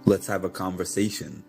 Let's have a conversation.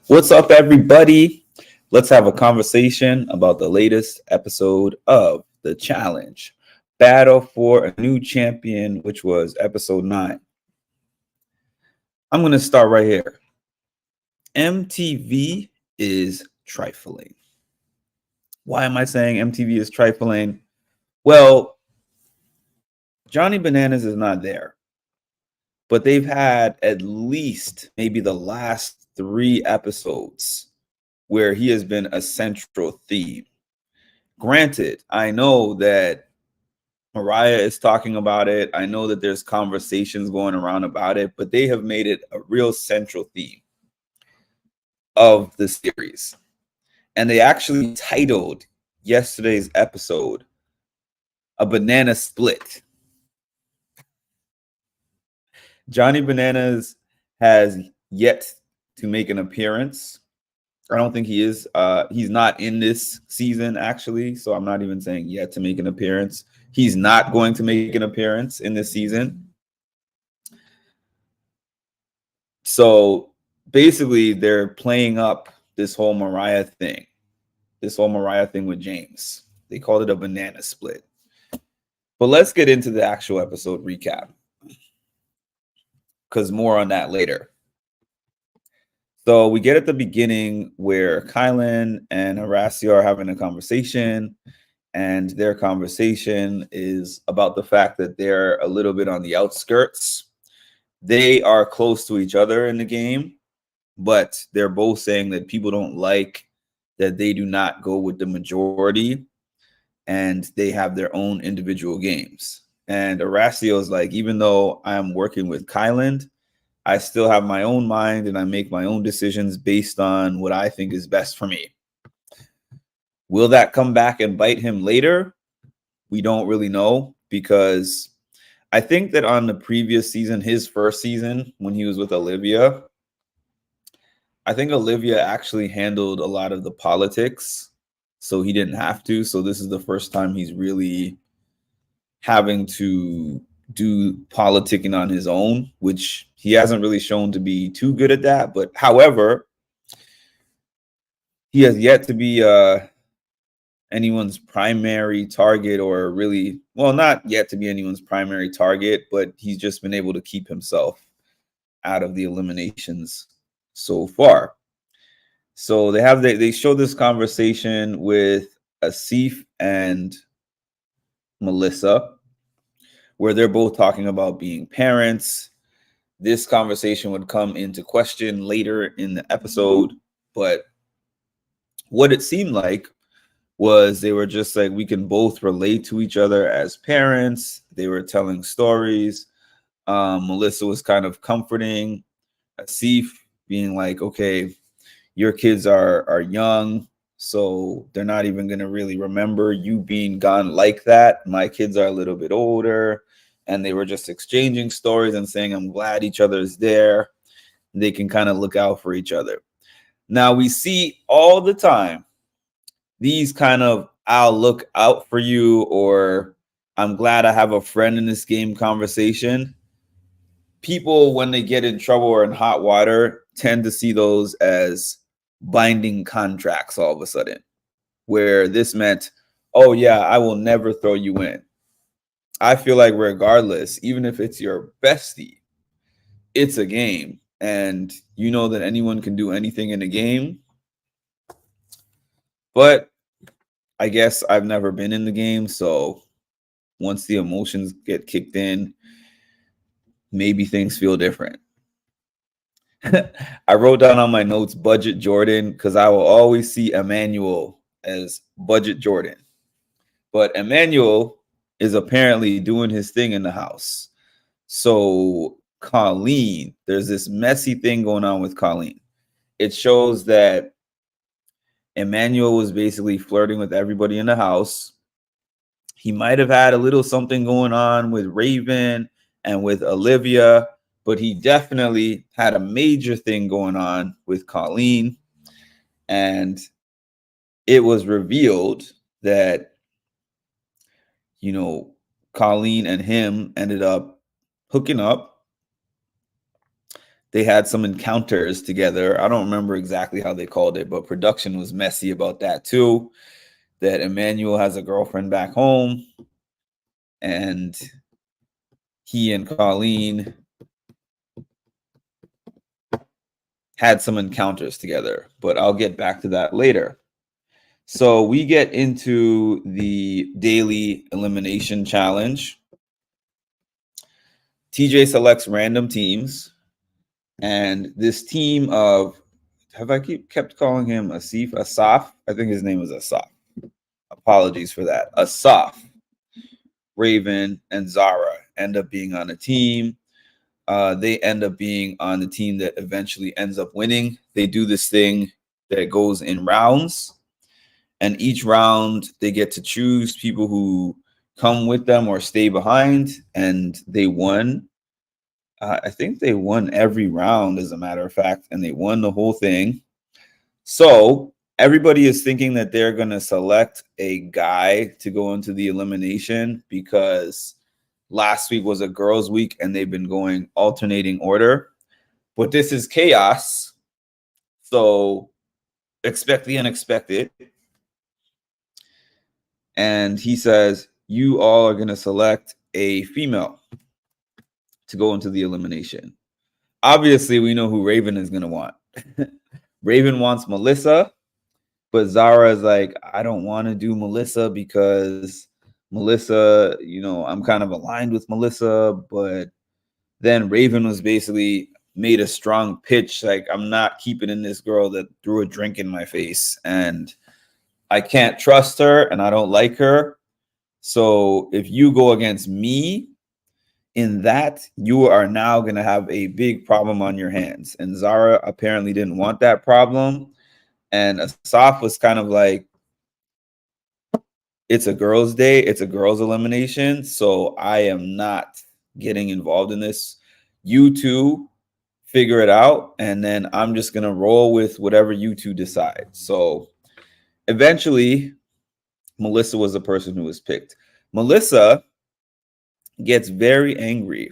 What's up, everybody? Let's have a conversation about the latest episode of The Challenge Battle for a New Champion, which was episode 9. I'm going to start right here. MTV is trifling. Why am I saying MTV is trifling? Well, Johnny Bananas is not there, but they've had at least maybe the last 3 episodes where he has been a central theme. Granted, I know that Mariah is talking about it. I know that there's conversations going around about it, but they have made it a real central theme of the series. And they actually titled yesterday's episode A Banana Split. Johnny Bananas has yet to make an appearance. I don't think he is. He's not in this season, actually. So I'm not even saying yet to make an appearance. He's not going to make an appearance in this season. So basically, they're playing up this whole Mariah thing with James. They called it a banana split. But let's get into the actual episode recap, because more on that later. So we get at the beginning where Kylan and Horacio are having a conversation, and their conversation is about the fact that they're a little bit on the outskirts. They are close to each other in the game, but they're both saying that people don't like that they do not go with the majority and they have their own individual games. And Horacio is like, even though I'm working with Kylan, I still have my own mind and I make my own decisions based on what I think is best for me. Will that come back and bite him later? We don't really know, because I think that on the previous season, his first season, when he was with Olivia, I think Olivia actually handled a lot of the politics, so he didn't have to. So this is the first time he's really having to do politicking on his own, which he hasn't really shown to be too good at that. But however, he has yet to be anyone's primary target, or really, well, not yet to be anyone's primary target, but he's just been able to keep himself out of the eliminations so far. So they show this conversation with Asif and Melissa, where they're both talking about being parents. This conversation would come into question later in the episode, but what it seemed like was they were just like, we can both relate to each other as parents. They were telling stories. Melissa was kind of comforting Asif, being like, okay, your kids are young, so they're not even going to really remember you being gone like that. My kids are a little bit older, and they were just exchanging stories and saying, I'm glad each other is there. They can kind of look out for each other. Now, we see all the time these kind of I'll look out for you, or I'm glad I have a friend in this game conversation. People, when they get in trouble or in hot water, tend to see those as binding contracts all of a sudden, where this meant, oh yeah, I will never throw you in. I feel like regardless, even if it's your bestie, it's a game, and you know that anyone can do anything in a game. But I guess I've never been in the game, so once the emotions get kicked in, maybe things feel different. I wrote down on my notes Budget Jordan, because I will always see Emmanuel as Budget Jordan. But Emmanuel is apparently doing his thing in the house. So Colleen, there's this messy thing going on with Colleen. It shows that Emmanuel was basically flirting with everybody in the house. He might have had a little something going on with Raven and with Olivia, but he definitely had a major thing going on with Colleen. And it was revealed that, Colleen and him ended up hooking up. They had some encounters together. I don't remember exactly how they called it, but production was messy about that too. That Emmanuel has a girlfriend back home, and he and Colleen had some encounters together, but I'll get back to that later. So we get into the daily elimination challenge. TJ selects random teams, and this team of, have I kept calling him Asaf? I think his name is Asaf. Apologies for that. Asaf, Raven, and Zara end up being on a team. They end up being on the team that eventually ends up winning. They do this thing that goes in rounds, and each round they get to choose people who come with them or stay behind, and they won. I think they won every round, as a matter of fact, and they won the whole thing. So everybody is thinking that they're going to select a guy to go into the elimination because last week was a girls' week and they've been going alternating order. But this is chaos. So expect the unexpected. And he says, you all are going to select a female to go into the elimination. Obviously, we know who Raven is going to want. Raven wants Melissa, but Zara is like, I don't want to do Melissa because Melissa, I'm kind of aligned with Melissa. But then Raven was basically made a strong pitch, like, I'm not keeping in this girl that threw a drink in my face, and I can't trust her, and I don't like her. So if you go against me in that, you are now going to have a big problem on your hands. And Zara apparently didn't want that problem. And Asaf was kind of like, it's a girls' day. It's a girls' elimination. So I am not getting involved in this. You two figure it out. And then I'm just going to roll with whatever you two decide. So eventually, Melissa was the person who was picked. Melissa gets very angry.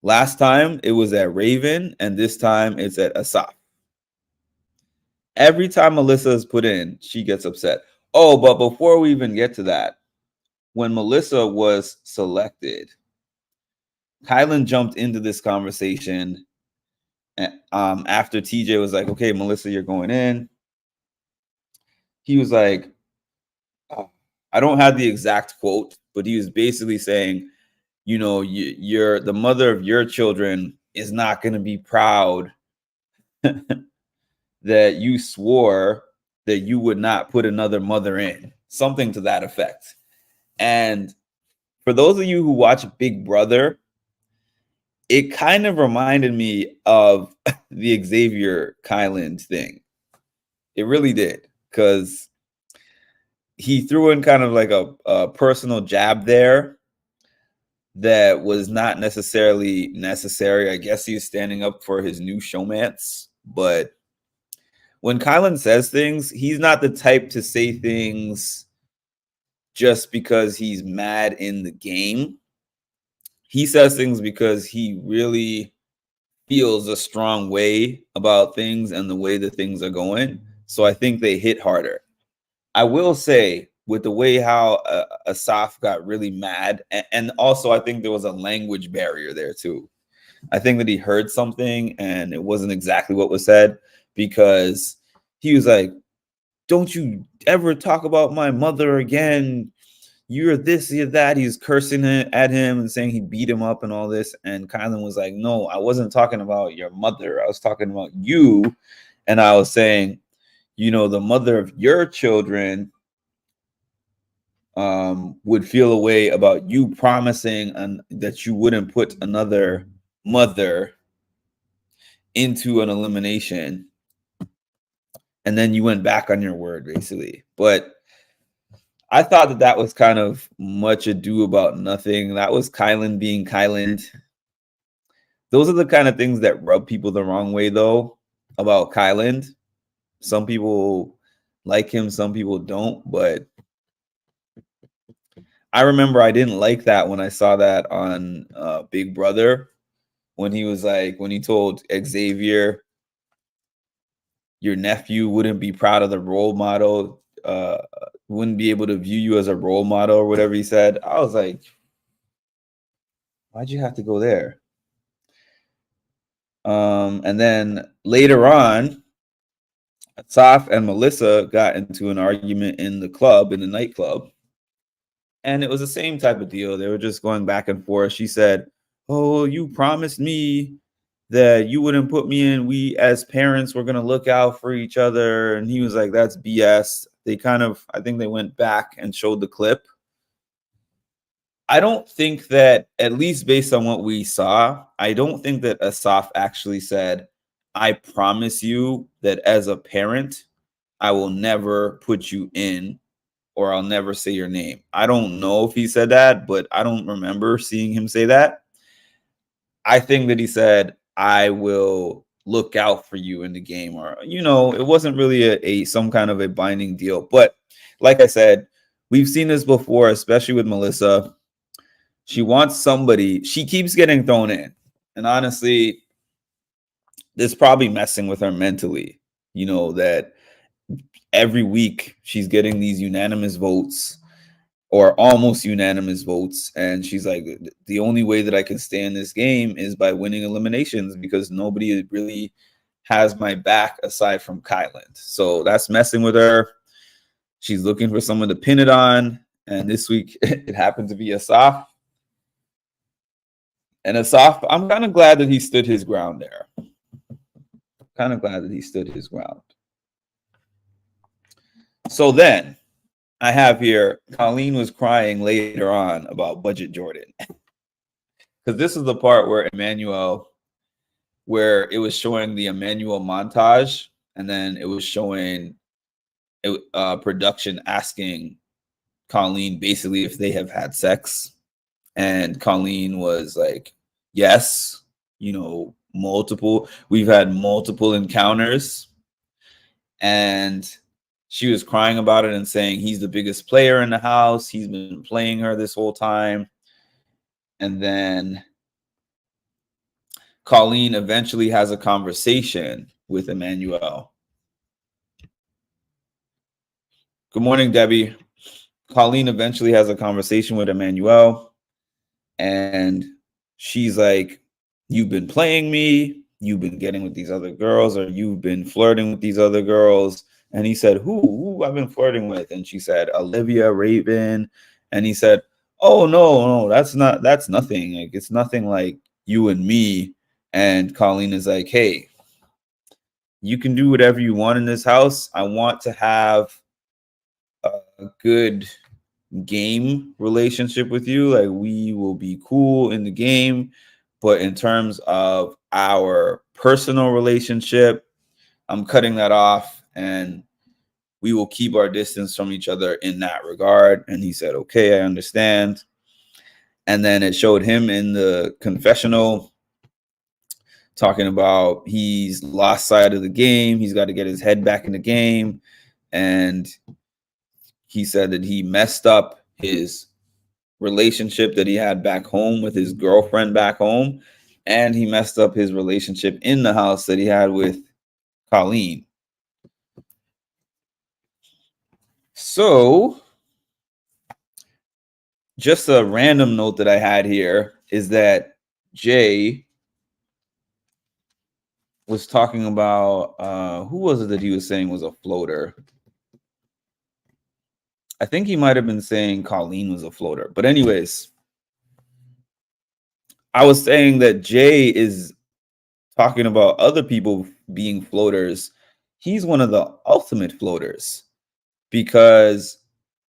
Last time it was at Raven, and this time it's at Asaf. Every time Melissa is put in, she gets upset. Oh, but before we even get to that, when Melissa was selected, Kylan jumped into this conversation after TJ was like, okay, Melissa, you're going in. He was like, oh, I don't have the exact quote, but he was basically saying, you're the mother of your children is not going to be proud that you swore that you would not put another mother in, something to that effect. And for those of you who watch Big Brother, it kind of reminded me of the Xavier Kylan thing. It really did, because he threw in kind of like a personal jab there that was not necessarily necessary. I guess he's standing up for his new showmance, but when Kylan says things, he's not the type to say things just because he's mad in the game. He says things because he really feels a strong way about things and the way that things are going. So I think they hit harder. I will say, with the way how Asaf got really mad, and also I think there was a language barrier there too. I think that he heard something and it wasn't exactly what was said, because he was like, don't you ever talk about my mother again. You're this, you're that. He's cursing at him and saying he beat him up and all this. And Kylan was like, no, I wasn't talking about your mother. I was talking about you. And I was saying, the mother of your children would feel a way about you promising that you wouldn't put another mother into an elimination. And then you went back on your word, basically. But I thought that was kind of much ado about nothing. That was Kylan being Kylan. Those are the kind of things that rub people the wrong way, though, about Kylan. Some people like him, some people don't. But I remember I didn't like that when I saw that on Big Brother, when he was like, when he told Xavier, your nephew wouldn't be proud of the role model, wouldn't be able to view you as a role model or whatever he said. I was like, why'd you have to go there? And then later on, Asaf and Melissa got into an argument in the nightclub. And it was the same type of deal. They were just going back and forth. She said, "Oh, you promised me that you wouldn't put me in. We as parents were going to look out for each other." And he was like, "That's BS." I think they went back and showed the clip. I don't think that, at least based on what we saw, I don't think that Asaf actually said, "I promise you that as a parent, I will never put you in, or I'll never say your name." I don't know if he said that, but I don't remember seeing him say that. I think that he said, "I will look out for you in the game," or, it wasn't really a some kind of a binding deal. But like I said, we've seen this before, especially with Melissa. She wants somebody, she keeps getting thrown in. And honestly, this is probably messing with her mentally, that every week she's getting these unanimous votes or almost unanimous votes. And she's like, the only way that I can stay in this game is by winning eliminations, because nobody really has my back aside from Kyland. So that's messing with her. She's looking for someone to pin it on. And this week it happened to be Asaf. And Asaf, I'm kind of glad that he stood his ground there. Kind of glad that he stood his ground. So then I have here, Colleen was crying later on about Budget Jordan. Because this is the part where it was showing the Emmanuel montage, and then it was showing production asking Colleen basically if they have had sex. And Colleen was like, yes, multiple. We've had multiple encounters. And she was crying about it and saying he's the biggest player in the house. He's been playing her this whole time. And then Colleen eventually has a conversation with Emmanuel. Good morning, Debbie. Colleen eventually has a conversation with Emmanuel. And she's like, you've been playing me. You've been getting with these other girls, or you've been flirting with these other girls. And he said, who I've been flirting with? And she said, Olivia Raven. And he said, oh, no, that's nothing. Like, it's nothing like you and me. And Colleen is like, hey, you can do whatever you want in this house. I want to have a good game relationship with you. Like, we will be cool in the game. But in terms of our personal relationship, I'm cutting that off, and we will keep our distance from each other in that regard. And he said, okay, I understand. And then it showed him in the confessional talking about he's lost sight of the game. He's got to get his head back in the game. And he said that he messed up his relationship that he had back home with his girlfriend back home. And he messed up his relationship in the house that he had with Colleen. So just a random note that I had here is that Jay was talking about, who was it that he was saying was a floater? I think he might have been saying Colleen was a floater. But anyways, I was saying that Jay is talking about other people being floaters. He's one of the ultimate floaters, because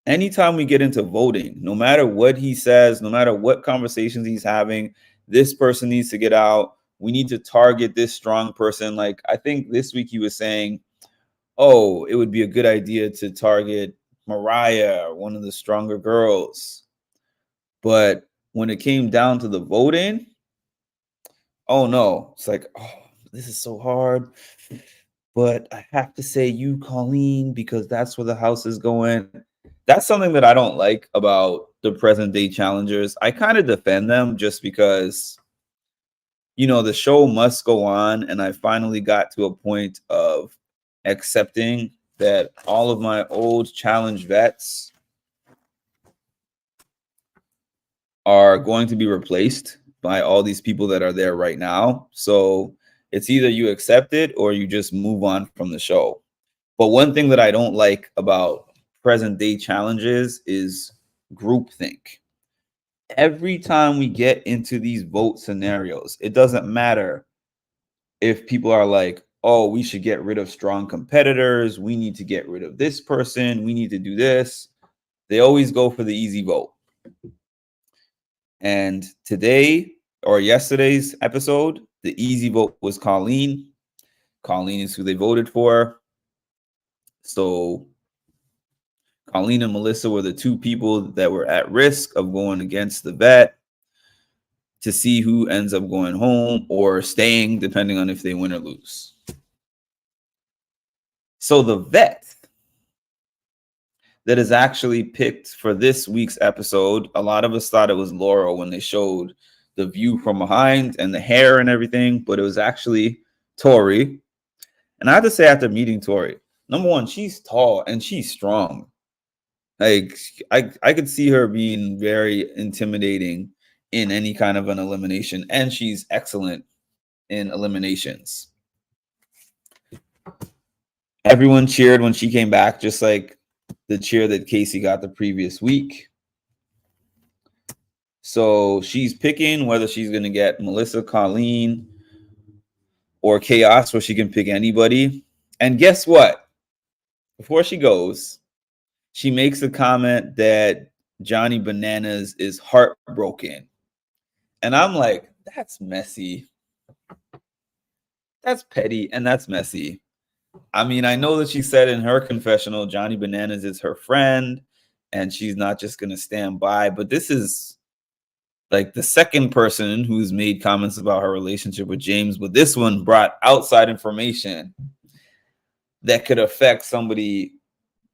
anytime we get into voting, no matter what he says, no matter what conversations he's having, this person needs to get out. We need to target this strong person. Like, I think this week he was saying, oh, it would be a good idea to target Mariah, one of the stronger girls. But when it came down to the voting, oh no, it's like, oh, this is so hard. But I have to say you, Colleen, because that's where the house is going. that's something that I don't like about the present day challengers. I kind of defend them just because, the show must go on. And I finally got to a point of accepting that all of my old challenge vets are going to be replaced by all these people that are there right now. So it's either you accept it or you just move on from the show. But one thing that I don't like about present day challenges is groupthink. Every time we get into these vote scenarios, it doesn't matter if people are like, oh, we should get rid of strong competitors. We need to get rid of this person. We need to do this. They always go for the easy vote. And today or yesterday's episode, the easy vote was Colleen. Colleen is who they voted for. So Colleen and Melissa were the two people that were at risk of going against the vet to see who ends up going home or staying, depending on if they win or lose. So the vet that is actually picked for this week's episode, a lot of us thought it was Laurel when they showed the view from behind and the hair and everything, but it was actually Tori. And I have to say, after meeting Tori, number one, she's tall and she's strong. Like I could see her being very intimidating in any kind of an elimination, and she's excellent in eliminations. Everyone cheered when she came back, just like the cheer that Casey got the previous week. So she's picking whether she's going to get Melissa, Colleen, or Chaos, where she can pick anybody. And guess what? Before she goes, she makes a comment that Johnny Bananas is heartbroken. And I'm like, that's messy. That's petty and that's messy. I mean, I know that she said in her confessional, Johnny Bananas is her friend and she's not just going to stand by. But this is like the second person who's made comments about her relationship with James. But this one brought outside information that could affect somebody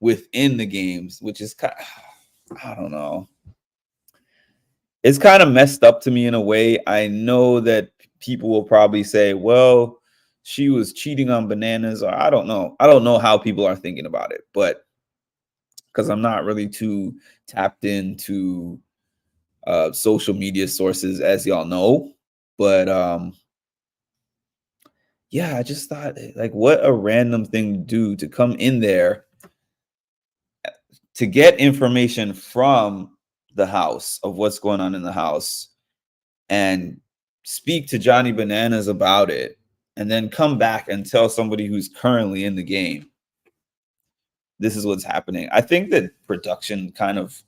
within the games, which is, I don't know. It's kind of messed up to me in a way. I know that people will probably say, well, she was cheating on Bananas, or I don't know. I don't know how people are thinking about it, but because I'm not really too tapped into social media sources, as y'all know. But yeah, I just thought, like, what a random thing to do, to come in there to get information from the house of what's going on in the house and speak to Johnny Bananas about it, and then come back and tell somebody who's currently in the game, this is what's happening. I think that production kind of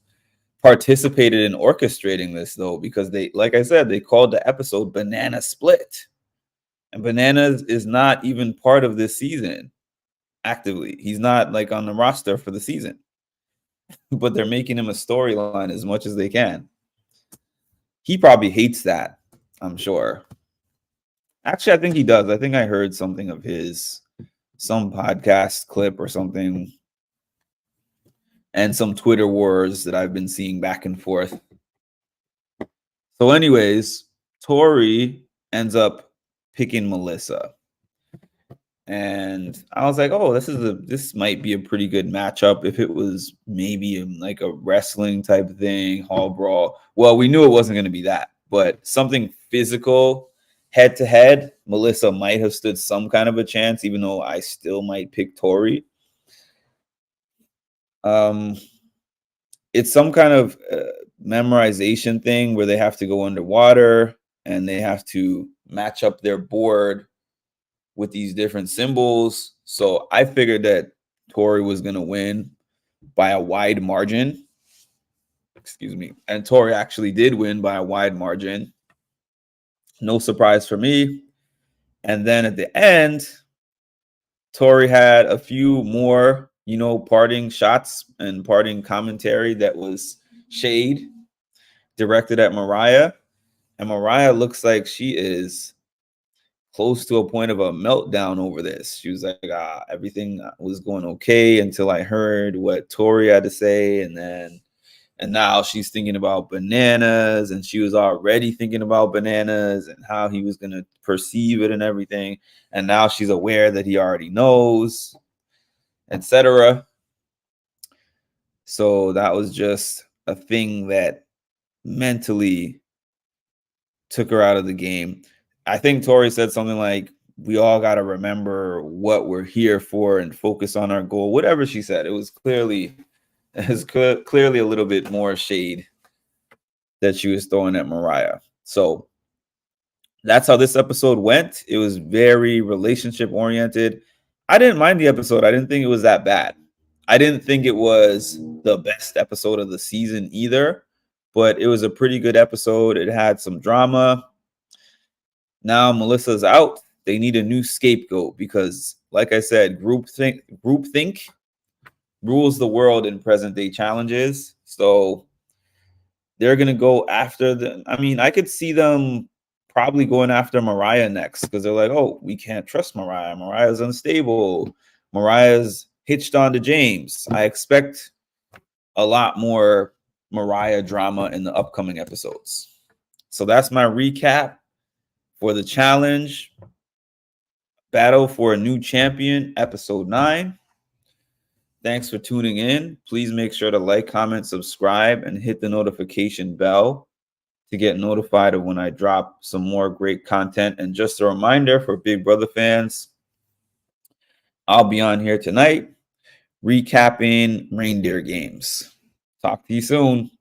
participated in orchestrating this, though, because they, like I said, they called the episode Banana Split. And Bananas is not even part of this season actively. He's not like on the roster for the season. But they're making him a storyline as much as they can. He probably hates that, I'm sure. Actually, I think he does. I think I heard something of his, some podcast clip or something, and some Twitter wars that I've been seeing back and forth. So anyways, Tori ends up picking Melissa. And I was like, oh, this might be a pretty good matchup if it was maybe like a wrestling type of thing, hall brawl. Well, we knew it wasn't going to be that, but something physical, head to head, Melissa might have stood some kind of a chance, even though I still might pick Tori. It's some kind of memorization thing where they have to go underwater and they have to match up their board with these different symbols. So I figured that Tori was going to win by a wide margin. Excuse me. And Tori actually did win by a wide margin. No surprise for me. And then at the end, Tori had a few more, parting shots and parting commentary that was shade directed at Mariah. And Mariah looks like she is close to a point of a meltdown over this. She was like, everything was going okay until I heard what Tori had to say. And now she's thinking about bananas, and she was already thinking about bananas and how he was going to perceive it and everything. And now she's aware that he already knows, etc. So that was just a thing that mentally took her out of the game. I think Tori said something like, we all got to remember what we're here for and focus on our goal. Whatever she said, it was clearly a little bit more shade that she was throwing at Mariah. So that's how this episode went. It was very relationship oriented. I didn't mind the episode. I didn't think it was that bad. I didn't think it was the best episode of the season either, but it was a pretty good episode. It had some drama. Now Melissa's out. They need a new scapegoat because, like I said, groupthink rules the world in present day challenges. So they're going to go after them. I mean, I could see them probably going after Mariah next because they're like, oh, we can't trust Mariah. Mariah's unstable. Mariah's hitched on to James. I expect a lot more Mariah drama in the upcoming episodes. So that's my recap for the challenge. Battle for a New Champion, episode 9. Thanks for tuning in. Please make sure to like, comment, subscribe, and hit the notification bell to get notified of when I drop some more great content. And just a reminder for Big Brother fans, I'll be on here tonight recapping reindeer games. Talk to you soon.